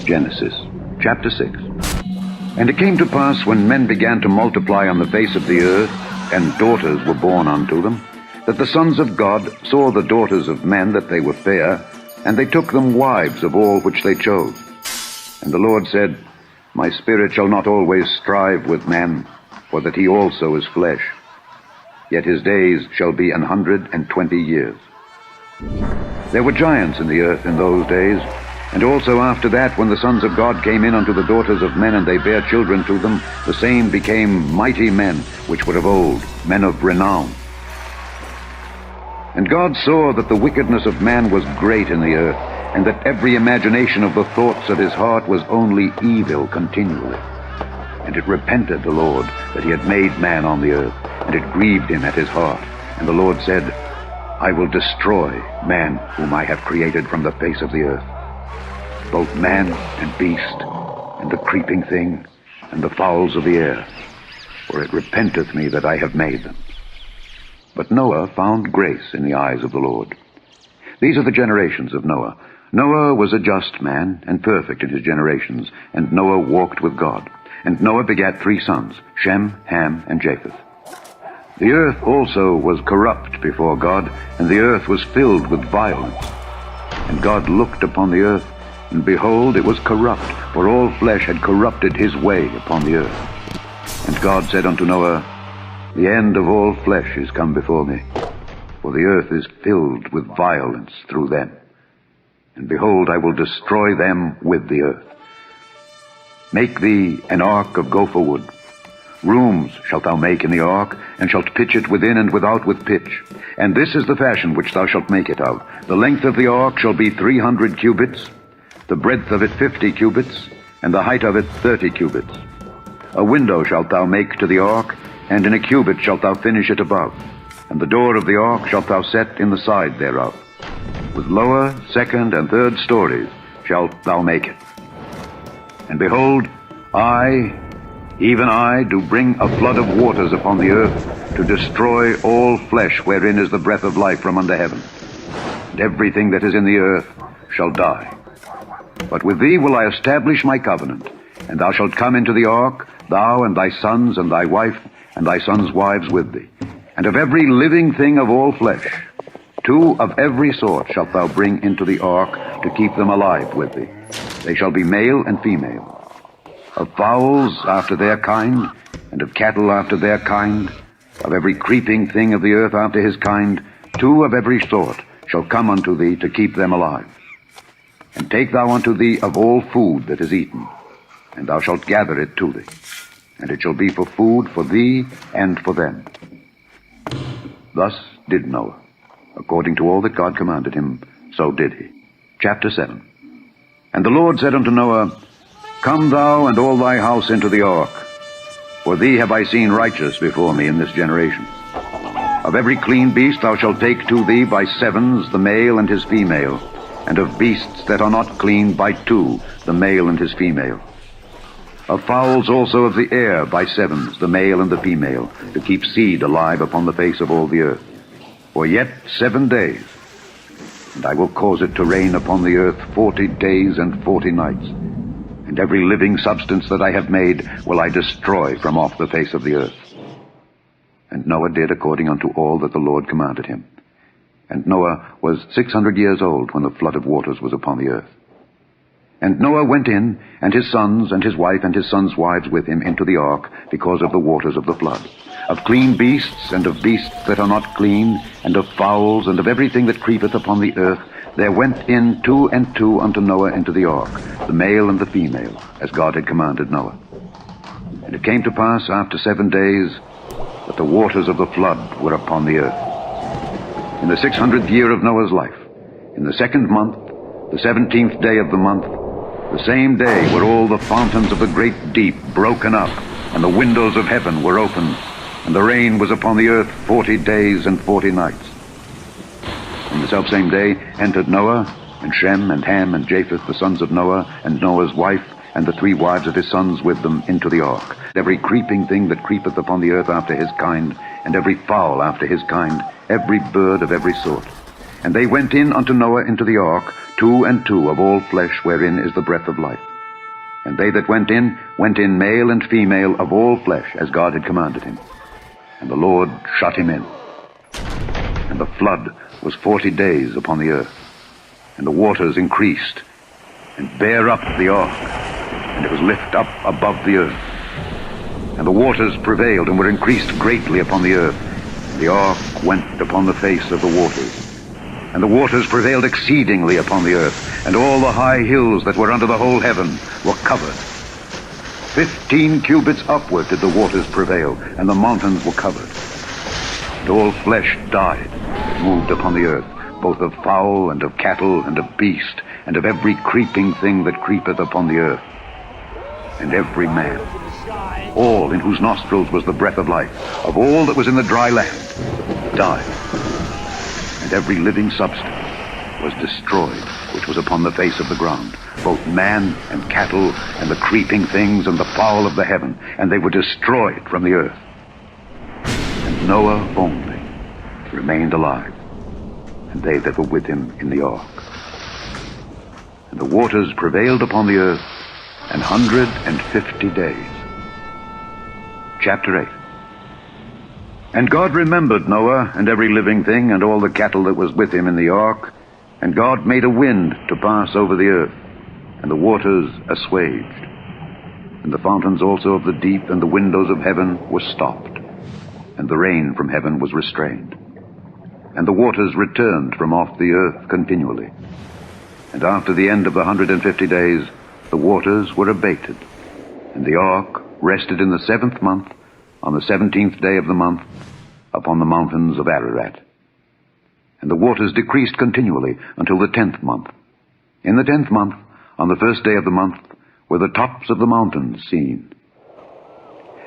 Genesis, chapter 6. And it came to pass, when men began to multiply on the face of the earth, and daughters were born unto them, that the sons of God saw the daughters of men that they were fair, and they took them wives of all which they chose. And the Lord said, My spirit shall not always strive with man, for that he also is flesh. Yet his days shall be 120 years. There were giants in the earth in those days, and also after that, when the sons of God came in unto the daughters of men, and they bare children to them, the same became mighty men, which were of old, men of renown. And God saw that the wickedness of man was great in the earth, and that every imagination of the thoughts of his heart was only evil continually. And it repented the Lord that he had made man on the earth, and it grieved him at his heart. And the Lord said, I will destroy man whom I have created from the face of the earth, both man and beast, and the creeping thing, and the fowls of the air, for it repenteth me that I have made them. But Noah found grace in the eyes of the Lord. These are the generations of Noah. Noah was a just man, and perfect in his generations, and Noah walked with God. And Noah begat 3 sons, Shem, Ham, and Japheth. The earth also was corrupt before God, and the earth was filled with violence. And God looked upon the earth, and behold, it was corrupt, for all flesh had corrupted his way upon the earth. And God said unto Noah, The end of all flesh is come before me, for the earth is filled with violence through them. And behold, I will destroy them with the earth. Make thee an ark of gopher wood. Rooms shalt thou make in the ark, and shalt pitch it within and without with pitch. And this is the fashion which thou shalt make it of. The length of the ark shall be 300 cubits, the breadth of it 50 cubits, and the height of it 30 cubits. A window shalt thou make to the ark, and in a cubit shalt thou finish it above. And the door of the ark shalt thou set in the side thereof. With lower, second, and third stories shalt thou make it. And behold, I, even I, do bring a flood of waters upon the earth, to destroy all flesh wherein is the breath of life from under heaven. And everything that is in the earth shall die. But with thee will I establish my covenant, and thou shalt come into the ark, thou and thy sons and thy wife, and thy sons' wives with thee. And of every living thing of all flesh, 2 of every sort shalt thou bring into the ark, to keep them alive with thee. They shall be male and female. Of fowls after their kind, and of cattle after their kind, of every creeping thing of the earth after his kind, 2 of every sort shall come unto thee, to keep them alive. And take thou unto thee of all food that is eaten, and thou shalt gather it to thee. And it shall be for food for thee and for them. Thus did Noah. According to all that God commanded him, so did he. Chapter 7. And the Lord said unto Noah, Come thou and all thy house into the ark, for thee have I seen righteous before me in this generation. Of every clean beast thou shalt take to thee by 7s the male and his female, and of beasts that are not clean by 2 the male and his female. Of fowls also of the air by 7s the male and the female, to keep seed alive upon the face of all the earth. For yet 7 days, and I will cause it to rain upon the earth 40 days and 40 nights. And every living substance that I have made will I destroy from off the face of the earth. And Noah did according unto all that the Lord commanded him. And Noah was 600 years old when the flood of waters was upon the earth. And Noah went in, and his sons, and his wife, and his sons' wives with him into the ark, because of the waters of the flood. Of clean beasts, and of beasts that are not clean, and of fowls, and of everything that creepeth upon the earth, there went in 2 and 2 unto Noah into the ark, the male and the female, as God had commanded Noah. And it came to pass after 7 days, that the waters of the flood were upon the earth. In the 600th year of Noah's life, in the 2nd month, the 17th day of the month, the same day were all the fountains of the great deep broken up, and the windows of heaven were opened, and the rain was upon the earth 40 days and 40 nights. In the selfsame day entered Noah, and Shem, and Ham, and Japheth, the sons of Noah, and Noah's wife, and the 3 wives of his sons with them into the ark. Every creeping thing that creepeth upon the earth after his kind, and every fowl after his kind, every bird of every sort. And they went in unto Noah into the ark, 2 and 2 of all flesh wherein is the breath of life. And they that went in, male and female, of all flesh, as God had commanded him. And the Lord shut him in. And the flood was 40 days upon the earth. And the waters increased, and bare up the ark, and it was lift up above the earth. And the waters prevailed, and were increased greatly upon the earth. And the ark went upon the face of the waters. And the waters prevailed exceedingly upon the earth, and all the high hills that were under the whole heaven were covered. 15 cubits upward did the waters prevail, and the mountains were covered. And all flesh died that moved upon the earth, both of fowl and of cattle and of beast, and of every creeping thing that creepeth upon the earth. And every man, all in whose nostrils was the breath of life, of all that was in the dry land, died. And every living substance was destroyed, which was upon the face of the ground, both man and cattle, and the creeping things, and the fowl of the heaven, and they were destroyed from the earth. And Noah only remained alive, and they that were with him in the ark. And the waters prevailed upon the earth 150 days. Chapter 8. And God remembered Noah, and every living thing, and all the cattle that was with him in the ark. And God made a wind to pass over the earth, and the waters assuaged. And the fountains also of the deep and the windows of heaven were stopped, and the rain from heaven was restrained. And the waters returned from off the earth continually. And after the end of the 150 days, the waters were abated. And the ark rested in the 7th month, on the 17th day of the month, upon the mountains of Ararat. And the waters decreased continually until the 10th month. In the 10th month, on the 1st day of the month, were the tops of the mountains seen.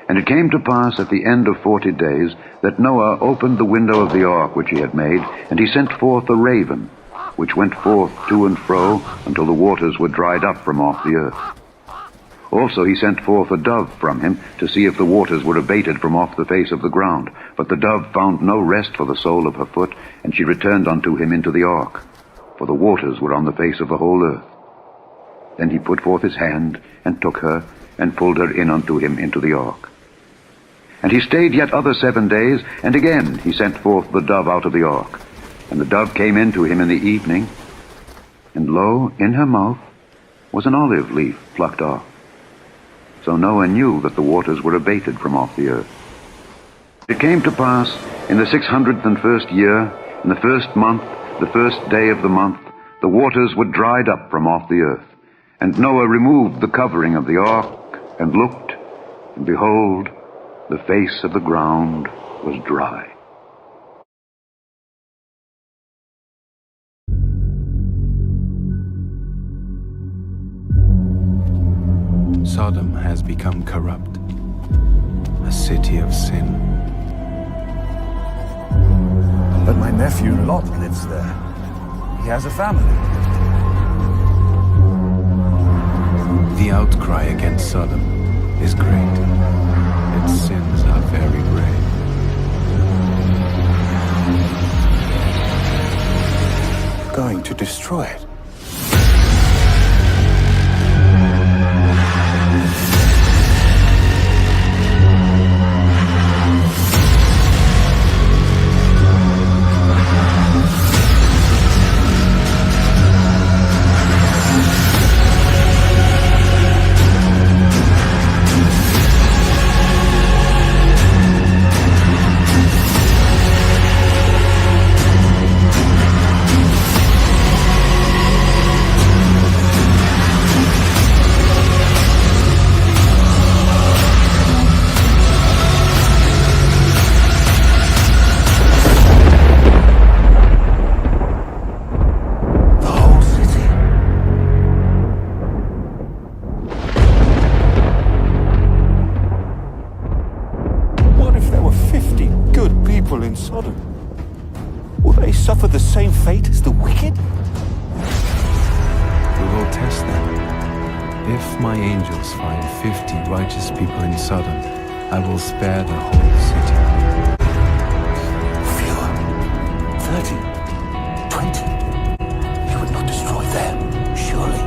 And it came to pass at the end of 40 days that Noah opened the window of the ark which he had made, and he sent forth a raven, which went forth to and fro until the waters were dried up from off the earth. Also he sent forth a dove from him to see if the waters were abated from off the face of the ground. But the dove found no rest for the sole of her foot, and she returned unto him into the ark, for the waters were on the face of the whole earth. Then he put forth his hand, and took her, and pulled her in unto him into the ark. And he stayed yet other 7 days, and again he sent forth the dove out of the ark. And the dove came in to him in the evening, and lo, in her mouth was an olive leaf plucked off. So Noah knew that the waters were abated from off the earth. It came to pass in the 601st year, in the 1st month, the 1st day of the month, the waters were dried up from off the earth. And Noah removed the covering of the ark, and looked, and behold, the face of the ground was dry. Sodom has become corrupt, a city of sin. But my nephew Lot lives there. He has a family. The outcry against Sodom is great. Its sins are very grave. You're going to destroy it. In Sodom, will they suffer the same fate as the wicked? We will test them. If my angels find 50 righteous people in Sodom, I will spare the whole city. Fewer. 30. 20. You would not destroy them, surely.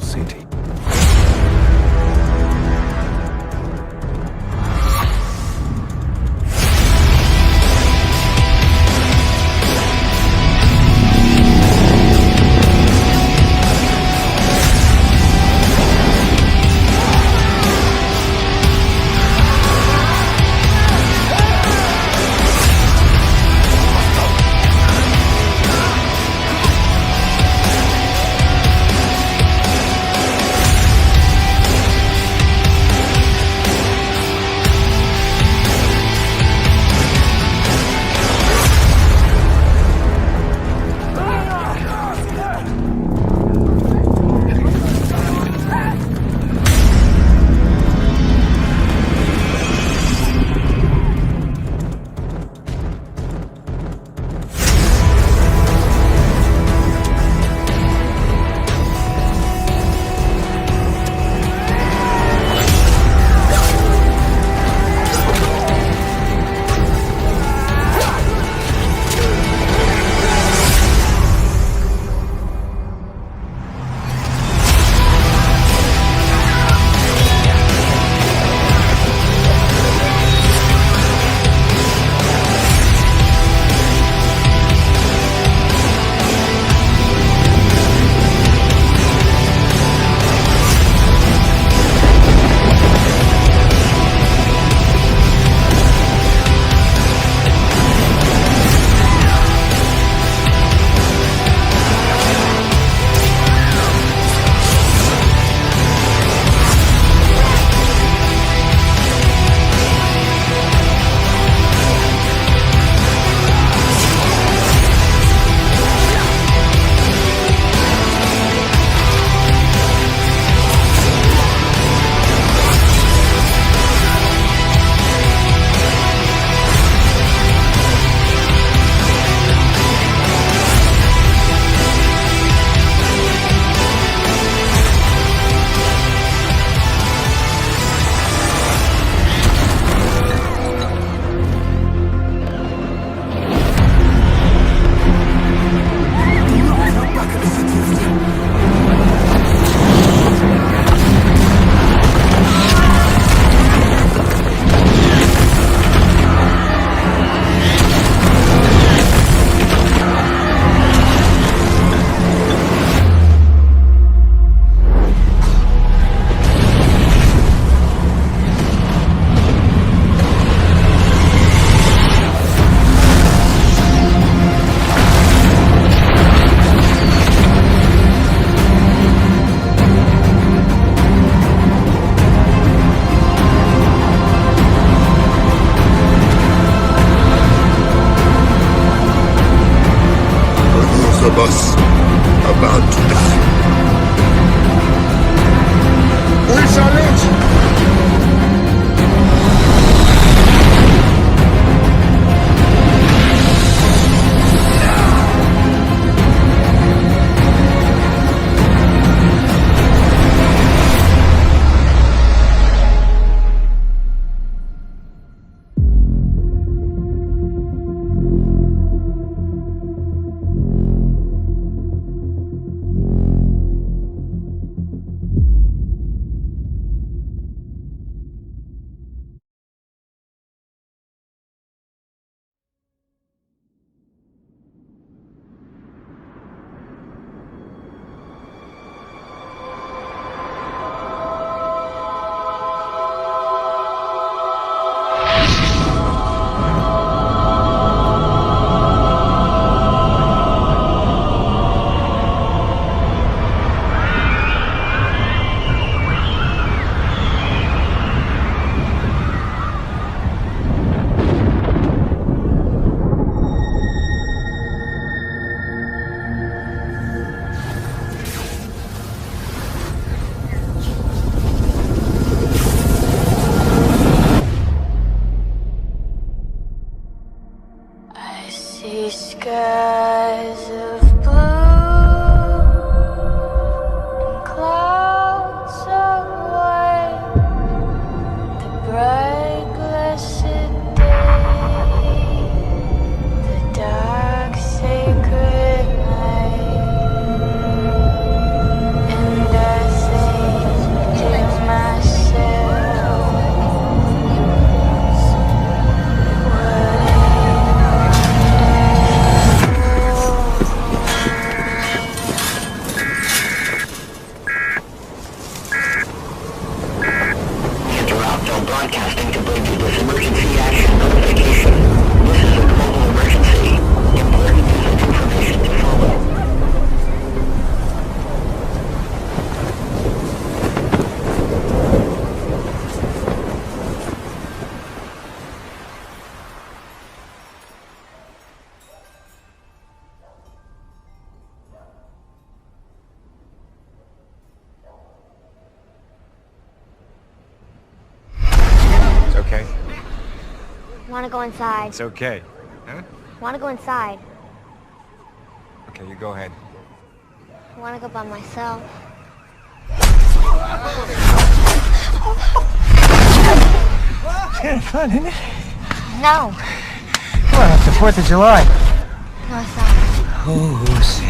city. Want to go inside. It's okay. Huh? Want to go inside. Okay, you go ahead. I want to go by myself. Kind of fun, isn't it? No. Come on, it's the 4th of July. No, it's not. Oh, see.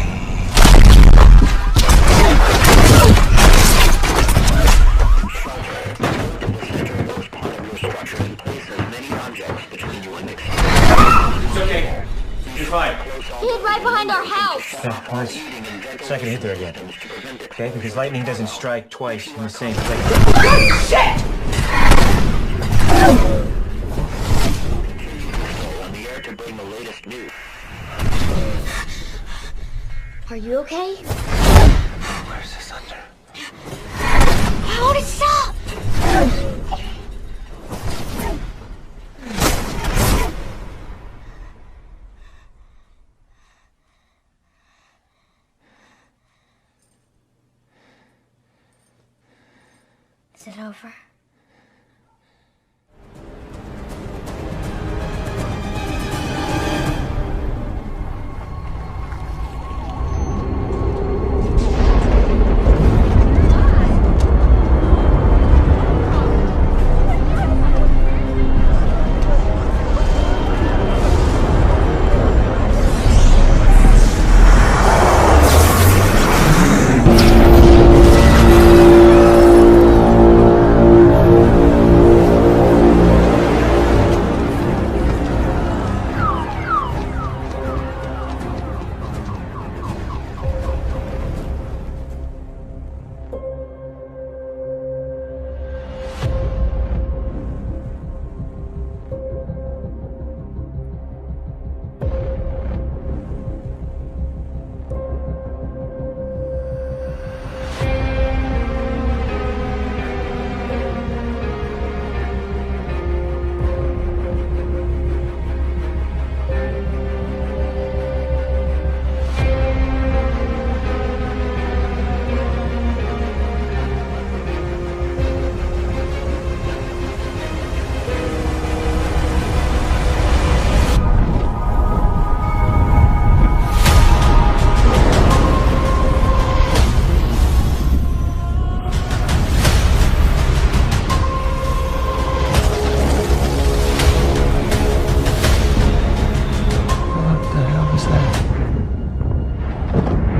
It's okay. You're fine. He hid right behind our house. Yeah, well, it's not gonna hit there again. Okay? Because lightning doesn't strike twice in the same place. Shit! Are you okay? Where's the thunder? How to stop? Is it over?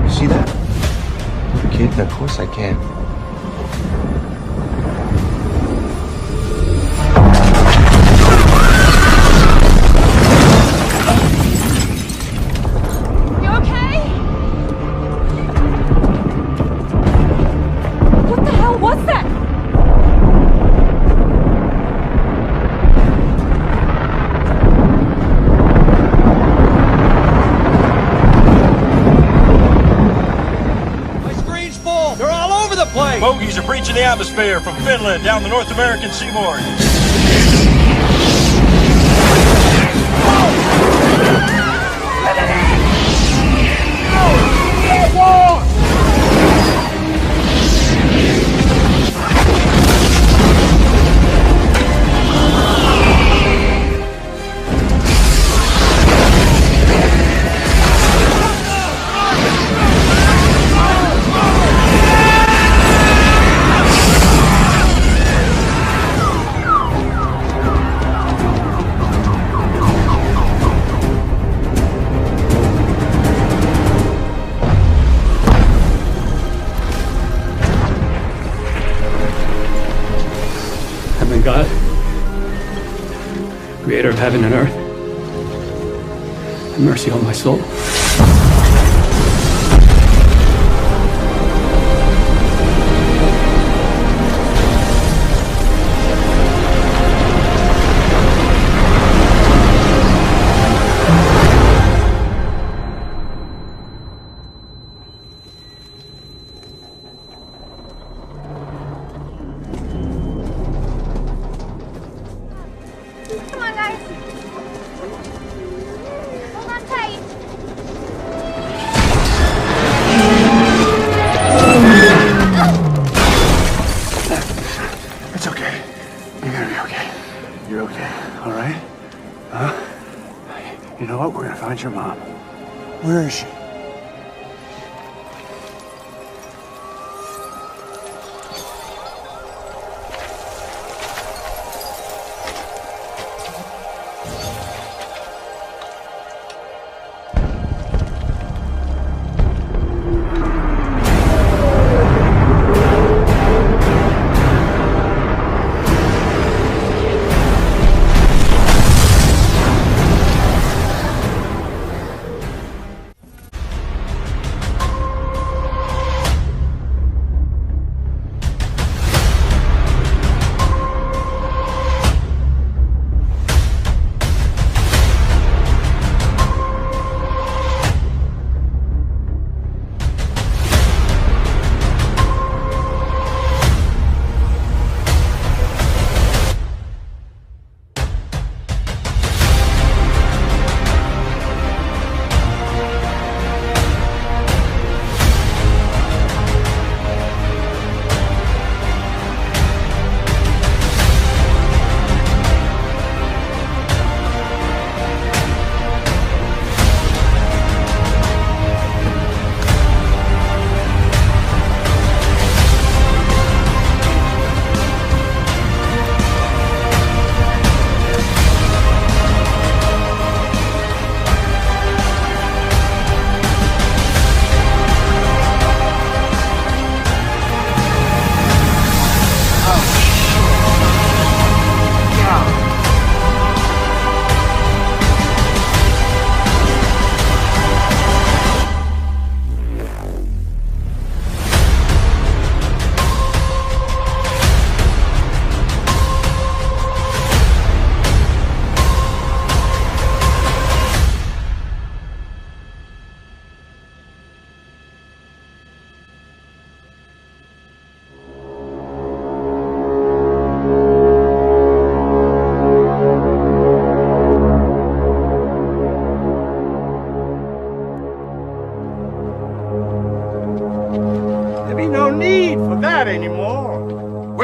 See that? Kid, of course I can. You okay? What the hell was that? Bogies are breaching the atmosphere from Finland down the North American seaboard. God, creator of heaven and earth, have mercy on my soul. Come on, guys. Hold on tight. what? We're gonna find your mom. Where is she?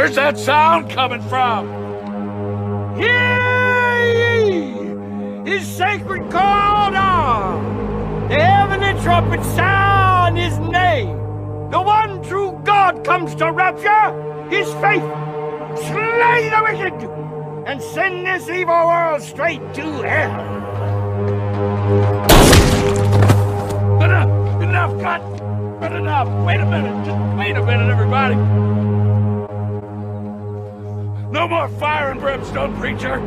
Where's that sound coming from? Hear ye! His sacred call on! The heavenly trumpet sound his name! The one true God comes to rapture his faith! Slay the wicked! And send this evil world straight to hell! Enough, cut! But enough! Wait a minute! Just wait a minute, everybody! No more fire and brimstone, preacher!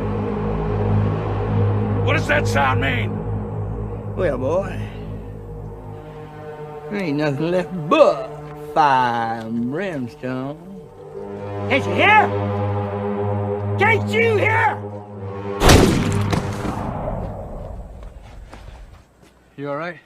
What does that sound mean? Well, boy, there ain't nothing left but fire and brimstone. Can't you hear? Can't you hear? You all right?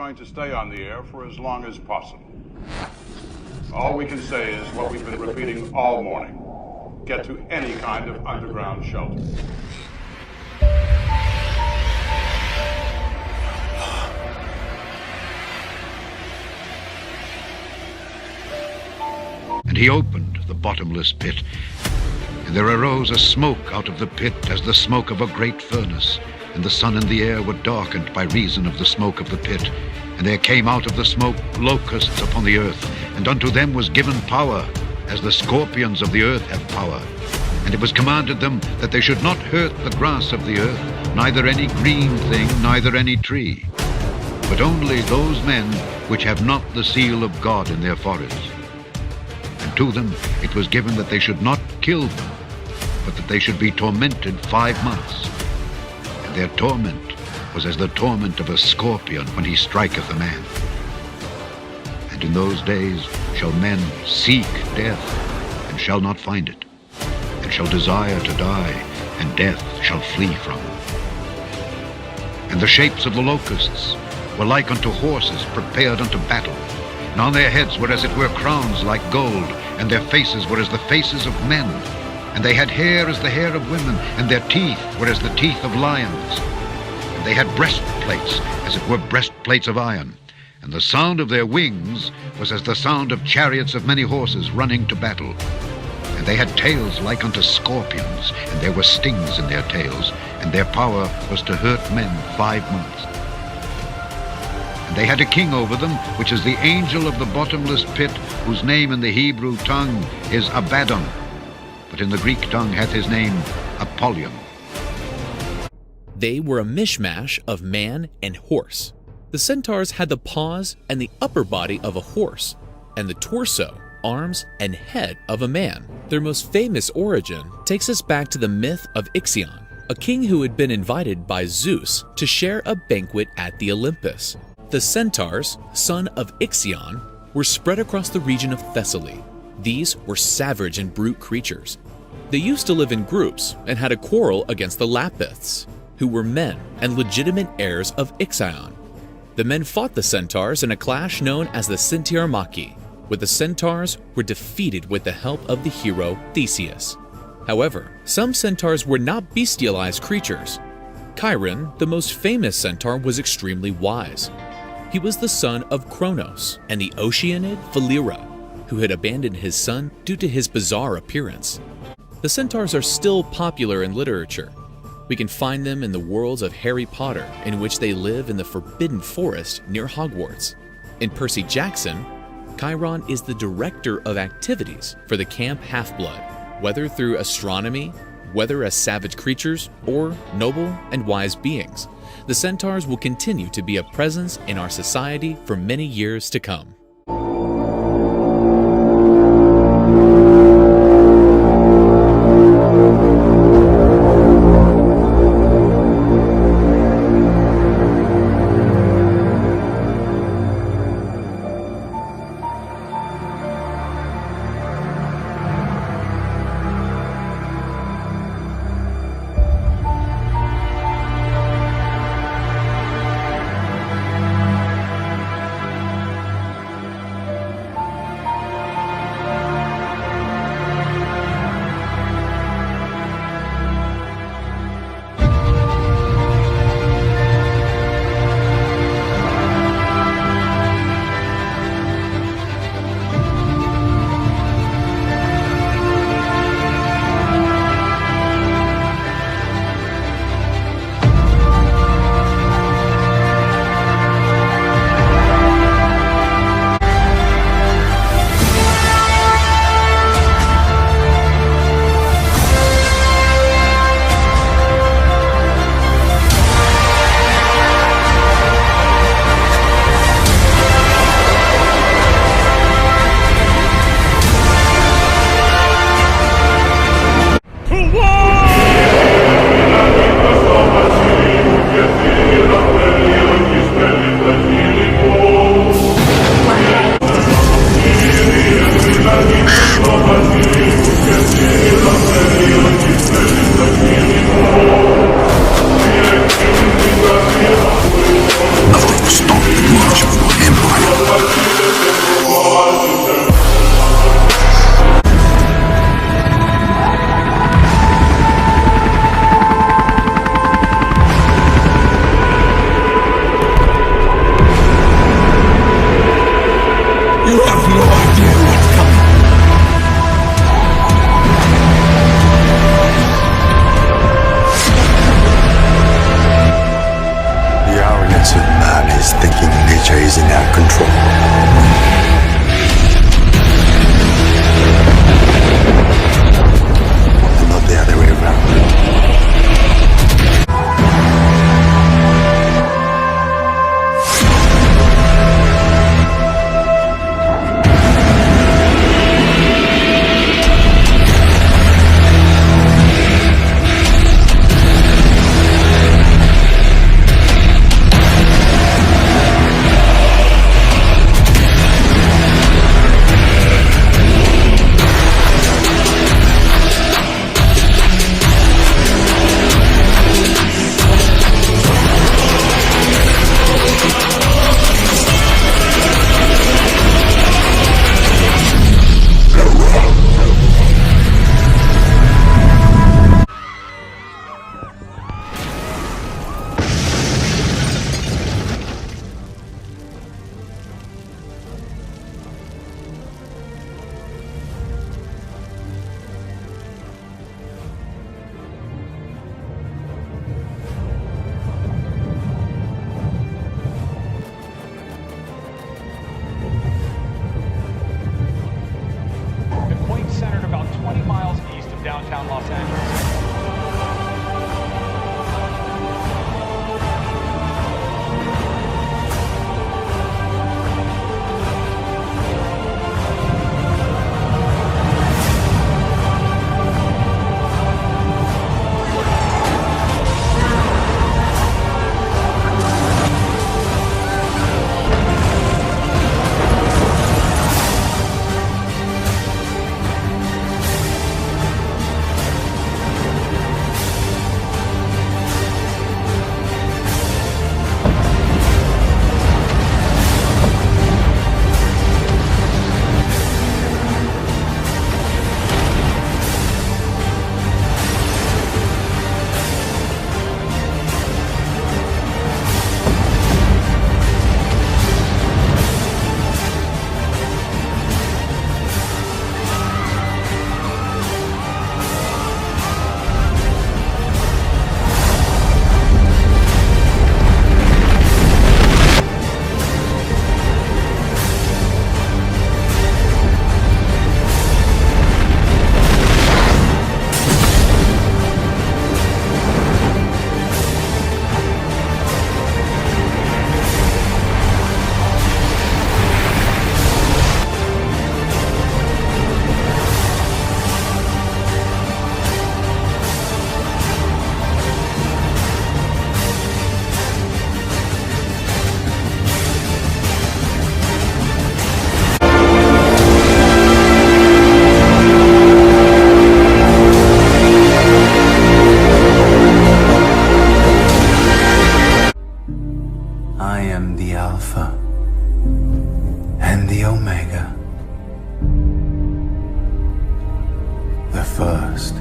going to stay on the air for as long as possible. All we can say is what we've been repeating all morning. Get to any kind of underground shelter. And he opened the bottomless pit, and there arose a smoke out of the pit as the smoke of a great furnace, and the sun and the air were darkened by reason of the smoke of the pit. And there came out of the smoke locusts upon the earth, and unto them was given power, as the scorpions of the earth have power. And it was commanded them that they should not hurt the grass of the earth, neither any green thing, neither any tree, but only those men which have not the seal of God in their foreheads. And to them it was given that they should not kill them, but that they should be tormented 5 months. And their torment was as the torment of a scorpion when he striketh a man. And in those days shall men seek death, and shall not find it, and shall desire to die, and death shall flee from them. And the shapes of the locusts were like unto horses prepared unto battle, and on their heads were as it were crowns like gold, and their faces were as the faces of men, and they had hair as the hair of women, and their teeth were as the teeth of lions. They had breastplates, as it were breastplates of iron, and the sound of their wings was as the sound of chariots of many horses running to battle. And they had tails like unto scorpions, and there were stings in their tails, and their power was to hurt men 5 months. And they had a king over them, which is the angel of the bottomless pit, whose name in the Hebrew tongue is Abaddon, but in the Greek tongue hath his name Apollyon. They were a mishmash of man and horse. The centaurs had the paws and the upper body of a horse, and the torso, arms, and head of a man. Their most famous origin takes us back to the myth of Ixion, a king who had been invited by Zeus to share a banquet at the Olympus. The centaurs, son of Ixion, were spread across the region of Thessaly. These were savage and brute creatures. They used to live in groups and had a quarrel against the Lapiths, who were men and legitimate heirs of Ixion. The men fought the centaurs in a clash known as the Centauromachy, where the centaurs were defeated with the help of the hero Theseus. However, some centaurs were not bestialized creatures. Chiron, the most famous centaur, was extremely wise. He was the son of Kronos and the Oceanid Philyra, who had abandoned his son due to his bizarre appearance. The centaurs are still popular in literature. We can find them in the worlds of Harry Potter, in which they live in the Forbidden Forest near Hogwarts. In Percy Jackson, Chiron is the director of activities for the Camp Half-Blood, whether through astronomy, whether as savage creatures, or noble and wise beings. The centaurs will continue to be a presence in our society for many years to come. until man is thinking nature is in our control. And not the other way around. Downtown Los Angeles. I am the Alpha and the Omega, the first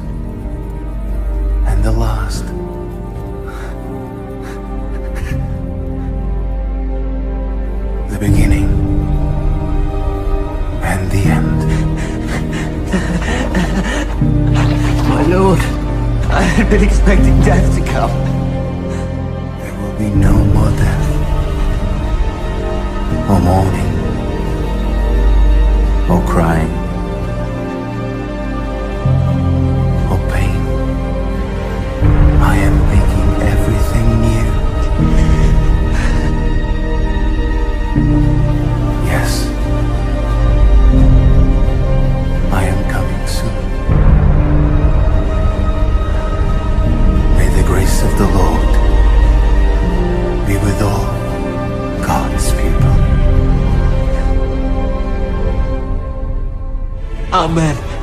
and the last. The beginning and the end. My lord, I had been expecting death to come. There will be no more death, or mourning, or crying, or pain. I am making everything new. Yes, I am coming soon. May the grace of the Lord be with all God's people. Amen.